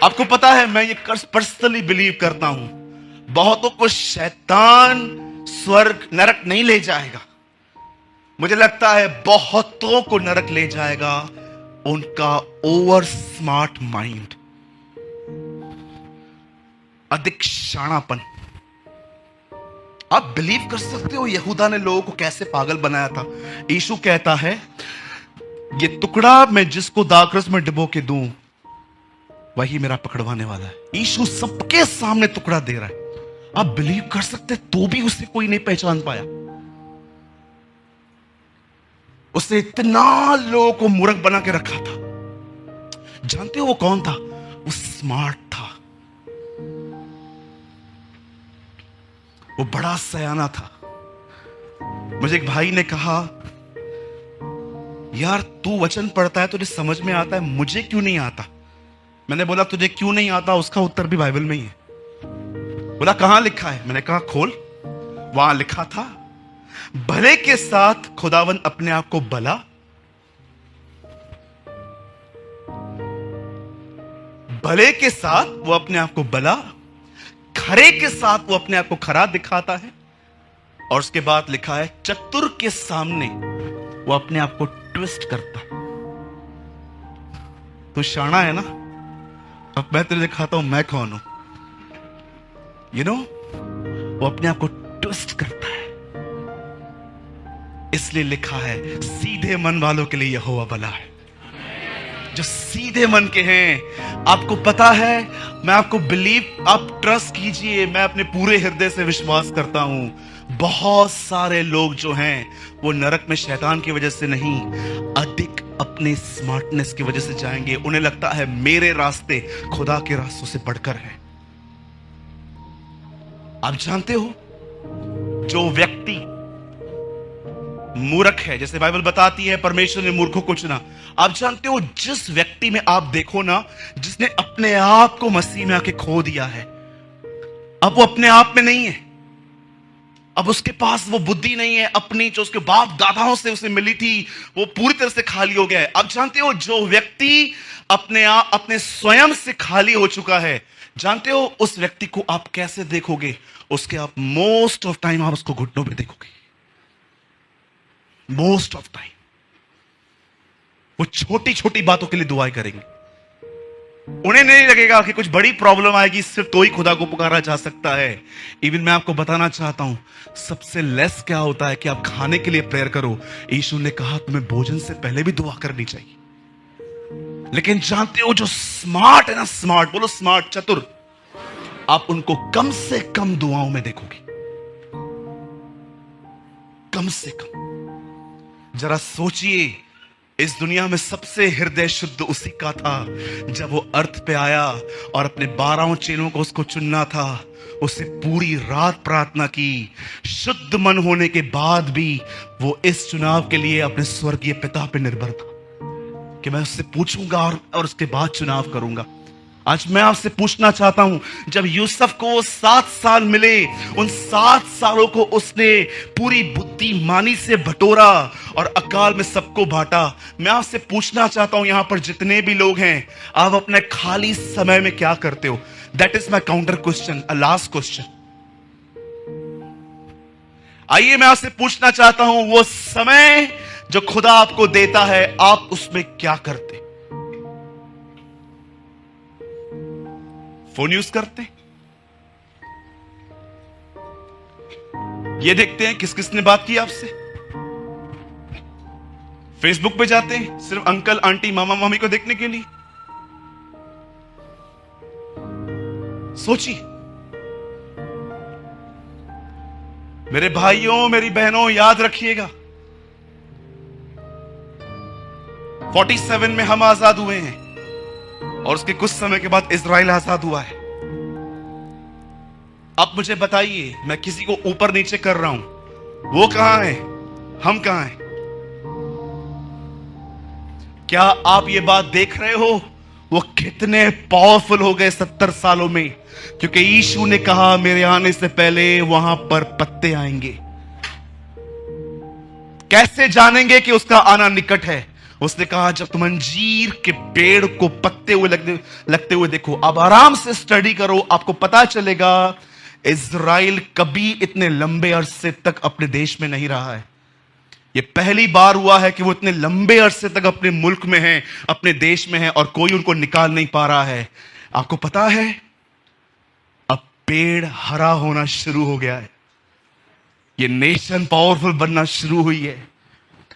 आपको पता है, मैं ये पर्सनली बिलीव करता हूं, बहुतों को शैतान स्वर्ग नरक नहीं ले जाएगा। मुझे लगता है बहुतों को नरक ले जाएगा उनका ओवर स्मार्ट माइंड, अधिक शाणापन। आप बिलीव कर सकते हो यहूदा ने लोगों को कैसे पागल बनाया था। यीशु कहता है, ये टुकड़ा मैं जिसको दाखरस में डुबो के दूं वही मेरा पकड़वाने वाला है। यीशु सबके सामने टुकड़ा दे रहा है। आप बिलीव कर सकते, तो भी उसे कोई नहीं पहचान पाया। उसने इतना लोगों को मूर्ख बना के रखा था। जानते हो वो कौन था? वो स्मार्ट था, वो बड़ा सयाना था। मुझे एक भाई ने कहा, यार तू वचन पढ़ता है, तुझे समझ में आता है, मुझे क्यों नहीं आता? मैंने बोला तुझे क्यों नहीं आता, उसका उत्तर भी बाइबल में ही है। बोला कहां लिखा है? मैंने कहा खोल। वहां लिखा था, भले के साथ खुदावन अपने आप को भला, भले के साथ वो अपने आप को भला, खरे के साथ वो अपने आप को खरा दिखाता है। और उसके बाद लिखा है, चतुर के सामने वो अपने आप को ट्विस्ट करता है। तो शाना है ना? अब मैं तुझे दिखाता हूं मैं कौन हूं। यू नो, वो अपने आप को ट्विस्ट करता है। इसलिए लिखा है, सीधे मन वालों के लिए यहोवा भला है। जो सीधे मन के हैं, आपको पता है, मैं आपको बिलीव, आप ट्रस्ट कीजिए, मैं अपने पूरे हृदय से विश्वास करता हूं, बहुत सारे लोग जो हैं वो नरक में शैतान की वजह से नहीं, अधिक अपने स्मार्टनेस की वजह से जाएंगे। उन्हें लगता है मेरे रास्ते खुदा के रास्तों से बढ़कर हैं। आप जानते हो, जो व्यक्ति मूर्ख है, जैसे बाइबल बताती है परमेश्वर ने मूर्खों को चुना। आप जानते हो, जिस व्यक्ति में आप देखो ना, जिसने अपने आप को मसीह में आके खो दिया है, अब वो अपने आप में नहीं है। अब उसके पास वो बुद्धि नहीं है अपनी, जो उसके बाप दादाओं से उसे मिली थी, वो पूरी तरह से खाली हो गया है। आप जानते हो, जो व्यक्ति अपने आप, अपने स्वयं से खाली हो चुका है, जानते हो उस व्यक्ति को आप कैसे देखोगे? उसके आप मोस्ट ऑफ टाइम आप उसको घुटनों पे देखोगे। मोस्ट ऑफ टाइम वो छोटी छोटी बातों के लिए दुआएं करेंगे। उन्हें नहीं लगेगा कि कुछ बड़ी प्रॉब्लम आएगी, सिर्फ तो ही खुदा को पुकारा जा सकता है। इवन मैं आपको बताना चाहता हूं, सबसे लेस क्या होता है कि आप खाने के लिए प्रेयर करो। यीशु ने कहा तुम्हें भोजन से पहले भी दुआ करनी चाहिए। लेकिन जानते हो, जो स्मार्ट है ना, स्मार्ट बोलो, स्मार्ट, चतुर, आप उनको कम से कम दुआओं में देखोगे। कम से कम। जरा सोचिए, इस दुनिया में सबसे हृदय शुद्ध उसी का था जब वो अर्थ पे आया और अपने 12 चेलों को उसको चुनना था। उसे पूरी रात प्रार्थना की। शुद्ध मन होने के बाद भी वो इस चुनाव के लिए अपने स्वर्गीय पिता पे निर्भर था कि मैं उससे पूछूंगा और उसके बाद चुनाव करूंगा। आज मैं आपसे पूछना चाहता हूं, जब यूसुफ को 7 साल मिले, उन 7 सालों को उसने पूरी बुद्धिमानी से बटोरा और अकाल में सबको बांटा। मैं आपसे पूछना चाहता हूं, यहां पर जितने भी लोग हैं, आप अपने खाली समय में क्या करते हो? That is my counter question, a last question. आइए मैं आपसे पूछना चाहता हूं, वो समय जो खुदा आपको देता है, आप उसमें क्या करते? फोन यूज करते, ये देखते हैं किस किस ने बात की आपसे, फेसबुक पे जाते हैं सिर्फ अंकल आंटी मामा मामी को देखने के लिए। सोचिए मेरे भाइयों, मेरी बहनों, याद रखिएगा, 47 में हम आजाद हुए हैं और उसके कुछ समय के बाद इजराइल आजाद हुआ है। अब मुझे बताइए, मैं किसी को ऊपर नीचे कर रहा हूं, वो कहां है, हम कहां हैं? क्या आप ये बात देख रहे हो, वो कितने पावरफुल हो गए 70 सालों में? क्योंकि यीशु ने कहा मेरे आने से पहले वहां पर पत्ते आएंगे। कैसे जानेंगे कि उसका आना निकट है? उसने कहा जब तुम अंजीर के पेड़ को पकते हुए लगते हुए देखो, अब आराम से स्टडी करो, आपको पता चलेगा इज़राइल कभी इतने लंबे अरसे तक अपने देश में नहीं रहा है। ये पहली बार हुआ है कि वो इतने लंबे अरसे तक अपने मुल्क में हैं, अपने देश में हैं, और कोई उनको निकाल नहीं पा रहा है। आपको पता है अब पेड़ हरा होना शुरू हो गया है, ये नेशन पावरफुल बनना शुरू हुई है।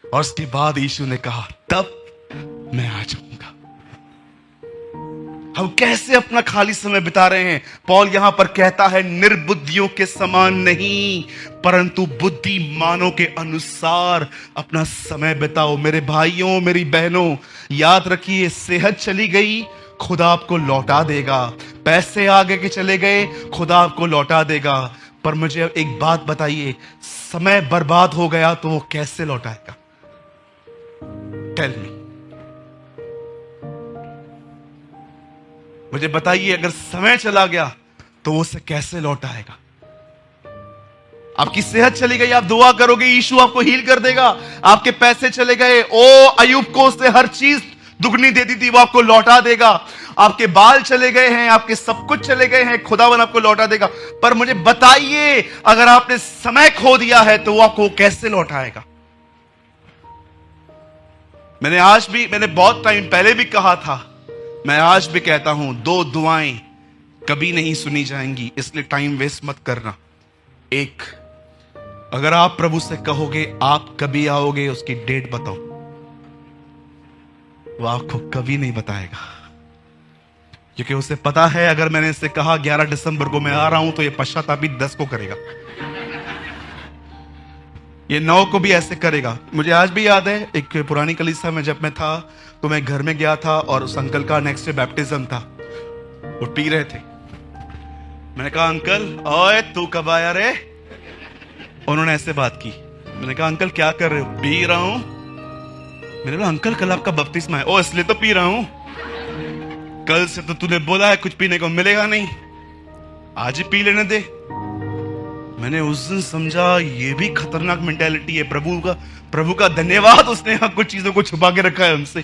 और उसके बाद यीशु ने कहा तब मैं आ जाऊंगा। हम कैसे अपना खाली समय बिता रहे हैं? पौल यहां पर कहता है निर्बुद्धियों के समान नहीं, परंतु बुद्धिमानों के अनुसार अपना समय बिताओ। मेरे भाइयों, मेरी बहनों, याद रखिए, सेहत चली गई, खुदा आपको लौटा देगा। पैसे आगे के चले गए, खुदा आपको लौटा देगा। पर मुझे एक बात बताइए, समय बर्बाद हो गया तो वो कैसे लौटाएगा? टेल मी, मुझे बताइए, अगर समय चला गया तो वो उसे कैसे लौटाएगा? आपकी सेहत चली गई, आप दुआ करोगे यीशु आपको हील कर देगा। आपके पैसे चले गए, ओ अयूब को उसने हर चीज दुगनी दे दी थी, वो आपको लौटा देगा। आपके बाल चले गए हैं, आपके सब कुछ चले गए हैं, खुदावन आपको लौटा देगा। पर मुझे बताइए, अगर आपने समय खो दिया है तो वो आपको कैसे लौटाएगा? मैंने बहुत टाइम पहले भी कहा था, मैं आज भी कहता हूं, 2 दुआएं कभी नहीं सुनी जाएंगी, इसलिए टाइम वेस्ट मत करना। एक, अगर आप प्रभु से कहोगे आप कभी आओगे, उसकी डेट बताओ, वो आपको कभी नहीं बताएगा, क्योंकि उसे पता है अगर मैंने इससे कहा 11 दिसंबर को मैं आ रहा हूं तो ये पश्चातापी 10 को करेगा, ये 9 को भी ऐसे करेगा। मुझे आज भी याद है, एक पुरानी कलीसिया में जब मैं था तो मैं घर में गया था और उस अंकल का नेक्स्ट डे बैप्टिज्म था, वो पी रहे थे। मैंने कहा अंकल, ओए तू कब आया रे? उन्होंने ऐसे बात की। मैंने कहा अंकल क्या कर रहे हो? पी रहा हूं। मैंने कहा अंकल कल आपका बपतिस्मा है। ओ इसलिए तो पी रहा हूं, कल से तो तूने बोला है कुछ पीने को मिलेगा नहीं, आज ही पी लेने दे। मैंने उस दिन समझा ये भी खतरनाक मेंटालिटी है। प्रभु का धन्यवाद, उसने कुछ चीजों को छुपा के रखा है हमसे।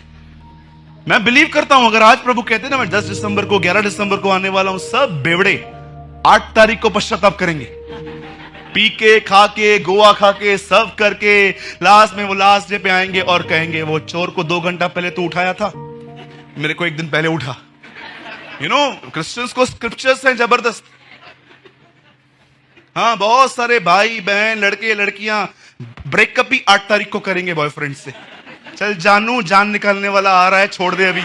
मैं बिलीव करता हूं, अगर आज प्रभु कहते ना मैं 10 दिसंबर को 11 दिसंबर को आने वाला हूं, सब बेवड़े 8 तारीख को पश्चाताप करेंगे, पी के खा के गोवा खा के सब करके लास्ट में वो लास्ट डे पे आएंगे और कहेंगे वो चोर को 2 घंटा पहले तो उठाया था, मेरे को 1 दिन पहले उठा। क्रिश्चियंस को स्क्रिप्चर्स हैं जबरदस्त। हाँ, बहुत सारे भाई बहन लड़के लड़कियां ब्रेकअप भी 8 तारीख को करेंगे बॉयफ्रेंड से। चल जानू, जान निकालने वाला आ रहा है, छोड़ दे अभी।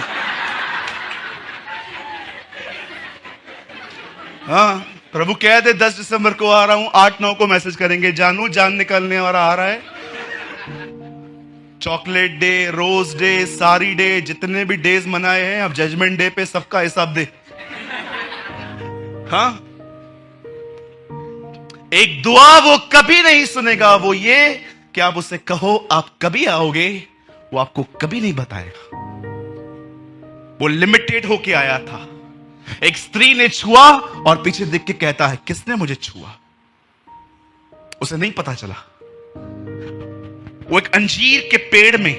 हाँ, प्रभु कह दे 10 दिसंबर को आ रहा हूं, 8-9 को मैसेज करेंगे, जानू जान निकालने वाला आ रहा है। चॉकलेट डे, रोज डे, सारी डे, जितने भी डेज मनाए हैं, अब जजमेंट डे पे सबका हिसाब दे। हाँ, एक दुआ वो कभी नहीं सुनेगा, वो ये कि आप उसे कहो आप कभी आओगे, वो आपको कभी नहीं बताएगा। वो लिमिटेड होके आया था। एक स्त्री ने छुआ और पीछे देख के कहता है किसने मुझे छुआ? उसे नहीं पता चला। वो एक अंजीर के पेड़ में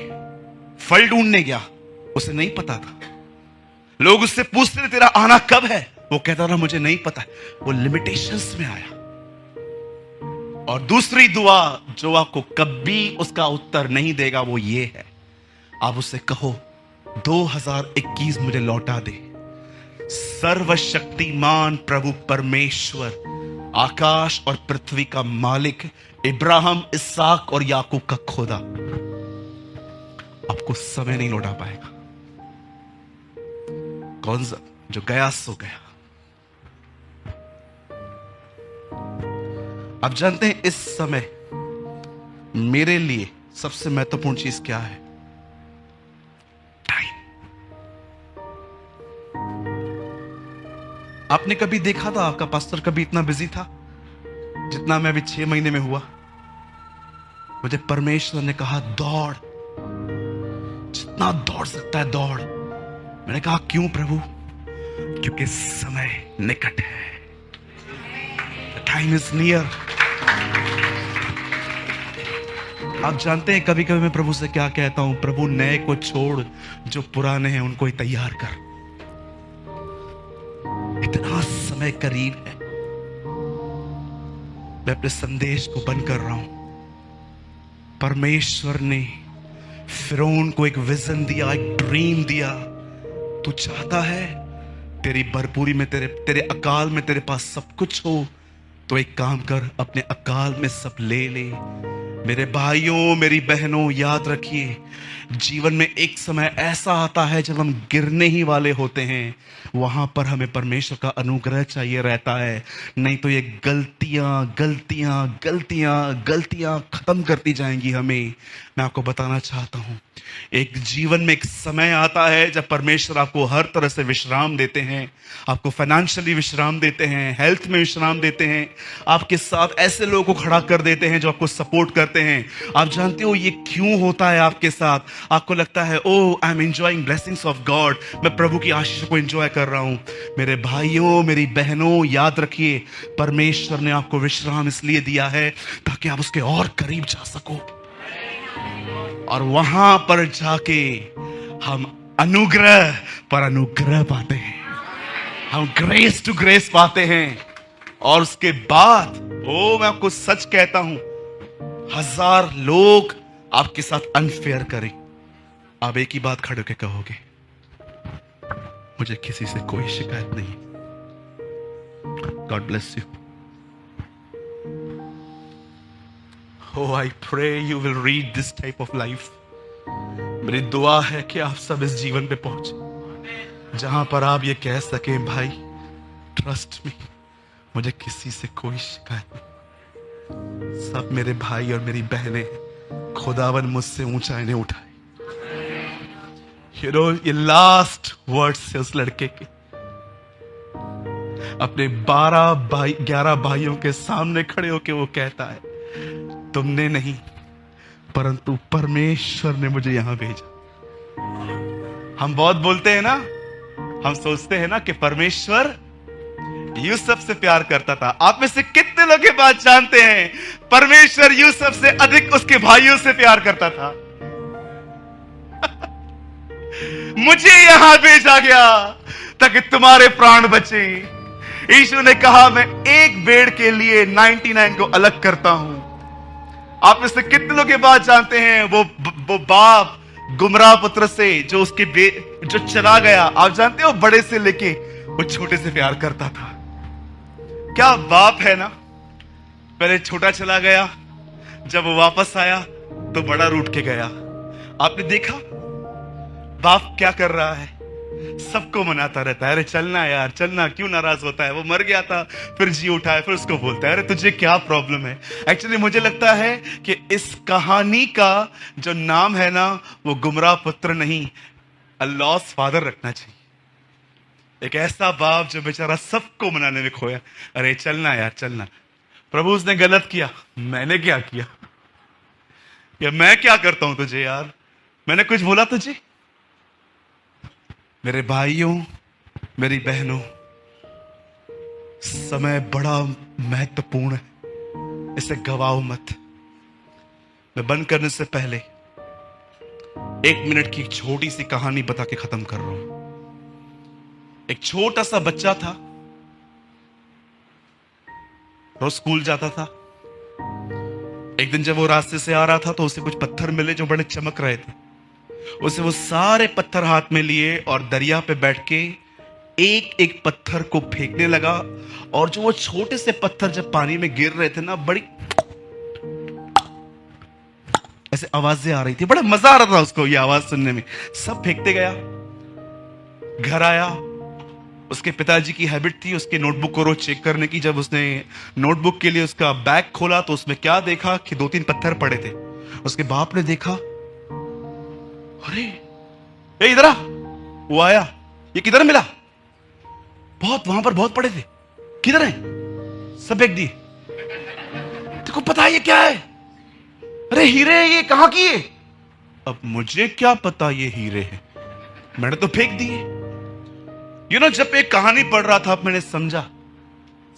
फल ढूंढने गया, उसे नहीं पता था। लोग उससे पूछते थे तेरा आना कब है, वो कहता था मुझे नहीं पता। वो लिमिटेशंस में आया। और दूसरी दुआ जो आपको कभी उसका उत्तर नहीं देगा वो ये है, आप उससे कहो 2021 मुझे लौटा दे। सर्वशक्तिमान प्रभु परमेश्वर, आकाश और पृथ्वी का मालिक, इब्राहिम, इसहाक और याकूब का खुदा आपको समय नहीं लौटा पाएगा। कौन सा जो गया सो गया। आप जानते हैं इस समय मेरे लिए सबसे महत्वपूर्ण चीज क्या है? टाइम। आपने कभी देखा था आपका पास्टर कभी इतना बिजी था जितना मैं अभी 6 महीने में हुआ? मुझे परमेश्वर ने कहा दौड़, जितना दौड़ सकता है दौड़। मैंने कहा क्यों प्रभु? क्योंकि समय निकट है। Time is near. आप जानते हैं कभी कभी मैं प्रभु से क्या कहता हूं, प्रभु नए को छोड़, जो पुराने हैं उनको ही तैयार कर। इतना समय करीब है। मैं अपने संदेश को बंद कर रहा हूं। परमेश्वर ने फिरौन को एक विजन दिया, एक ड्रीम दिया। तू चाहता है तेरी भरपूरी में, तेरे अकाल में तेरे पास सब कुछ हो, तो एक काम कर, अपने अकाल में सब ले ले। मेरे भाइयों, मेरी बहनों, याद रखिए, जीवन में एक समय ऐसा आता है जब हम गिरने ही वाले होते हैं। वहां पर हमें परमेश्वर का अनुग्रह चाहिए रहता है, नहीं तो ये गलतियां गलतियां गलतियां गलतियां खत्म करती जाएंगी हमें। मैं आपको बताना चाहता हूं, एक जीवन में एक समय आता है जब परमेश्वर आपको हर तरह से विश्राम देते हैं। आपको फाइनेंशियली विश्राम देते हैं, हेल्थ में विश्राम देते हैं, आपके साथ ऐसे लोगों को खड़ा कर देते हैं जो आपको सपोर्ट करते हैं। आप जानते हो ये क्यों होता है आपके साथ? आपको लगता है oh, I am enjoying blessings of God, मैं प्रभु की आशीष को एंजॉय कर रहा हूं। मेरे भाइयों, मेरी बहनों, याद रखिए, परमेश्वर ने आपको विश्राम इसलिए दिया है ताकि आप उसके और करीब जा सको, और वहां पर जाके हम अनुग्रह पर अनुग्रह पाते हैं, हम ग्रेस टू ग्रेस पाते हैं। और उसके बाद मैं आपको सच कहता हूं, 1000 लोग आपके साथ अनफेयर करें, आप एक ही बात खड़े होकर कहोगे, मुझे किसी से कोई शिकायत नहीं। God bless you. Oh, I pray you will read this type of life. मेरी दुआ है कि आप सब इस जीवन पे पहुंचे जहां पर आप ये कह सकें, भाई ट्रस्ट मी, मुझे किसी से कोई शिकायत नहीं। सब मेरे भाई और मेरी बहनें, खुदावन मुझसे ऊंचाई ने उठाए। ये लास्ट वर्ड्स से उस लड़के के, अपने 11 भाइयों के सामने खड़े होके वो कहता है, तुमने नहीं परंतु परमेश्वर ने मुझे यहां भेजा। हम बहुत बोलते हैं ना, हम सोचते हैं ना कि परमेश्वर यूसुफ से प्यार करता था। आप में से कितने लोग ये बात जानते हैं, परमेश्वर यूसुफ से अधिक उसके भाइयों से प्यार करता था। मुझे यहां भेजा गया ताकि तुम्हारे प्राण बचे। यीशु ने कहा, मैं एक भेड़ के लिए 99 को अलग करता हूं। आप में से कितने लोग ये बात जानते हैं, वो बाप गुमराह पुत्र से जो उसके जो चला गया, आप जानते हो, बड़े से लेके वो छोटे से प्यार करता था। क्या बाप है ना, पहले छोटा चला गया, जब वो वापस आया तो बड़ा रूठ के गया। आपने देखा बाप क्या कर रहा है, सबको मनाता रहता है, अरे चलना यार चलना, क्यों नाराज होता है, वो मर गया था फिर जी उठा है, फिर उसको बोलता है, अरे तुझे क्या प्रॉब्लम है। एक्चुअली मुझे लगता है कि इस कहानी का जो नाम है ना, वो गुमराह पुत्र नहीं, अ लॉस्ट फादर रखना चाहिए। एक ऐसा बाप जो बेचारा सबको मनाने में खोया, अरे चलना यार चलना। प्रभु उसने गलत किया, मैंने क्या किया, या मैं क्या करता हूं तुझे यार, मैंने कुछ बोला तुझे? मेरे भाइयों, मेरी बहनों, समय बड़ा महत्वपूर्ण है, इसे गवाओ मत। मैं बंद करने से पहले 1 मिनट की एक छोटी सी कहानी बता के खत्म कर रहा हूं। एक छोटा सा बच्चा था, रोज स्कूल जाता था। एक दिन जब वो रास्ते से आ रहा था तो उसे कुछ पत्थर मिले जो बड़े चमक रहे थे। उसे वो सारे पत्थर हाथ में लिए और दरिया पे बैठ के एक एक पत्थर को फेंकने लगा, और जो वो छोटे से पत्थर जब पानी में गिर रहे थे ना, बड़ी ऐसे आवाजें आ रही थी, बड़ा मजा आ रहा था उसको ये आवाज सुनने में। सब फेंकते गया, घर आया, उसके पिताजी की हैबिट थी उसके नोटबुक को रोज चेक करने की। जब उसने नोटबुक के लिए उसका बैग खोला तो उसमें क्या देखा कि 2-3 पत्थर पड़े थे। उसके बाप ने देखा, अरे ये इधर आ। वो आया, ये किधर मिला? वहां पर बहुत पड़े थे, किधर है? सब फेंक दिए। तेको पता है ये क्या है? अरे हीरे है, ये कहां की है? अब मुझे क्या पता ये हीरे है, मैंने तो फेंक दिए। जब एक कहानी पढ़ रहा था मैंने समझा,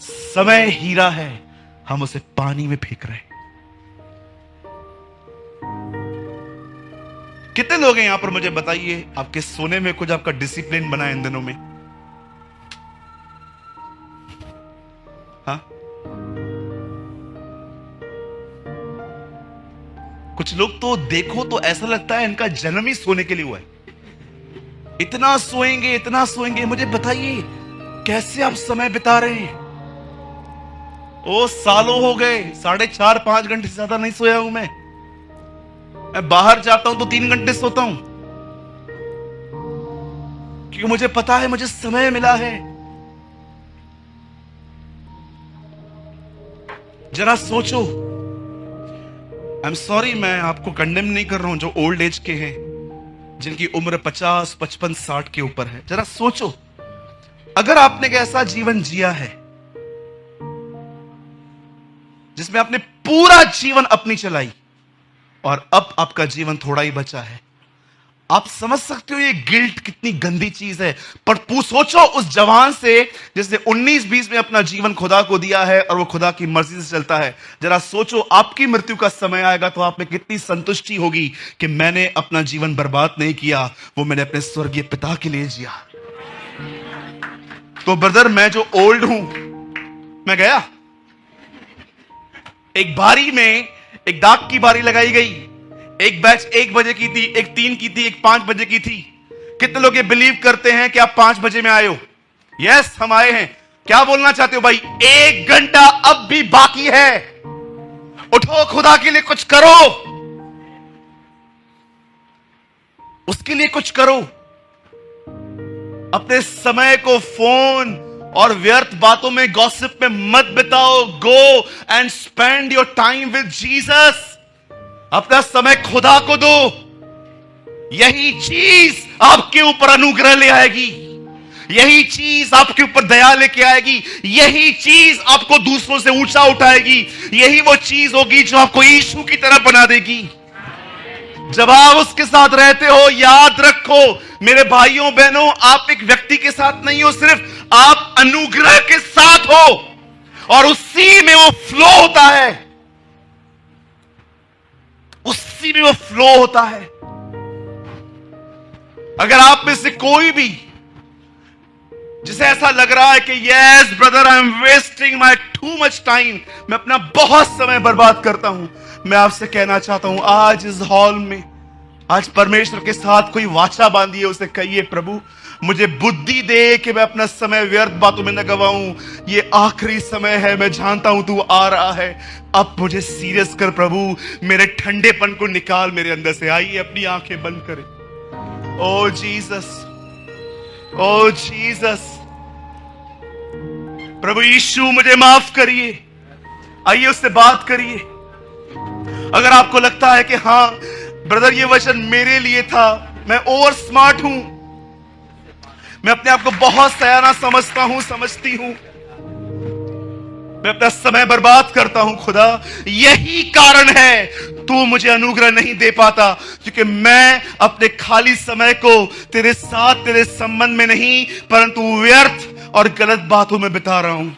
समय हीरा है, हम उसे पानी में फेंक रहे हैं। कितने लोग हैं यहां पर, मुझे बताइए, आपके सोने में कुछ आपका डिसिप्लिन बना है इन दिनों में? हाँ, कुछ लोग तो देखो तो ऐसा लगता है इनका जन्म ही सोने के लिए हुआ है। इतना सोएंगे, इतना सोएंगे। मुझे बताइए कैसे आप समय बिता रहे हैं? ओ सालों हो गए, 4.5-5 घंटे से ज्यादा नहीं सोया हूं मैं बाहर जाता हूं तो 3 घंटे सोता हूं, क्योंकि मुझे पता है मुझे समय मिला है। जरा सोचो, आई एम सॉरी, मैं आपको कंडेम नहीं कर रहा हूं जो ओल्ड एज के हैं, जिनकी उम्र 50, 55, 60 के ऊपर है। जरा सोचो, अगर आपने एक ऐसा जीवन जिया है जिसमें आपने पूरा जीवन अपनी चलाई और अब आपका जीवन थोड़ा ही बचा है, आप समझ सकते हो ये गिल्ट कितनी गंदी चीज है। पर सोचो उस जवान से जिसने 19-20 में अपना जीवन खुदा को दिया है और वो खुदा की मर्जी से चलता है। जरा सोचो आपकी मृत्यु का समय आएगा तो आप में कितनी संतुष्टि होगी कि मैंने अपना जीवन बर्बाद नहीं किया, वो मैंने अपने स्वर्गीय पिता के लिए जिया। तो ब्रदर, मैं जो ओल्ड हूं, मैं गया एक बारी में, एक डाक की बारी लगाई गई, एक बैच 1 बजे की थी, एक 3 की थी, एक 5 बजे की थी। कितने लोग ये बिलीव करते हैं कि आप 5 बजे में आए हो? यस, हम आए हैं। क्या बोलना चाहते हो भाई? 1 घंटा अब भी बाकी है। उठो, खुदा के लिए कुछ करो, उसके लिए कुछ करो। अपने समय को फोन और व्यर्थ बातों में, गॉसिप में मत बिताओ। Go and spend your time with Jesus. अपना समय खुदा को दो। यही चीज आपके ऊपर अनुग्रह ले आएगी, यही चीज आपके ऊपर दया लेके आएगी, यही चीज आपको दूसरों से ऊंचा उठाएगी, यही वो चीज होगी जो आपको यीशु की तरह बना देगी। जब आप उसके साथ रहते हो, याद रखो मेरे भाइयों बहनों, आप एक व्यक्ति के साथ नहीं हो, सिर्फ आप अनुग्रह के साथ हो और उसी में वो फ्लो होता है, उसी में वो फ्लो होता है। अगर आप में से कोई भी जिसे ऐसा लग रहा है कि yes brother, I am wasting my too much time, मैं अपना बहुत समय बर्बाद करता हूं, मैं आपसे कहना चाहता हूं, आज इस हॉल में, आज परमेश्वर के साथ कोई वाचा बांधिए, उसे कहिए, प्रभु मुझे बुद्धि दे कि मैं अपना समय व्यर्थ बातों में न गवाऊं। ये आखिरी समय है, मैं जानता हूं तू आ रहा है, अब मुझे सीरियस कर प्रभु, मेरे ठंडेपन को निकाल मेरे अंदर से। आइए अपनी आंखें बंद करें। ओ जीसस, ओ जीसस, प्रभु यीशु मुझे माफ करिए। आइए उससे बात करिए। अगर आपको लगता है कि हाँ ब्रदर ये वचन मेरे लिए था, मैं ओवर स्मार्ट हूं, मैं अपने आप को बहुत सयाना समझता हूं, समझती हूं, मैं अपना समय बर्बाद करता हूं, खुदा यही कारण है तू मुझे अनुग्रह नहीं दे पाता, क्योंकि मैं अपने खाली समय को तेरे साथ, तेरे संबंध में नहीं, परंतु व्यर्थ और गलत बातों में बिता रहा हूं।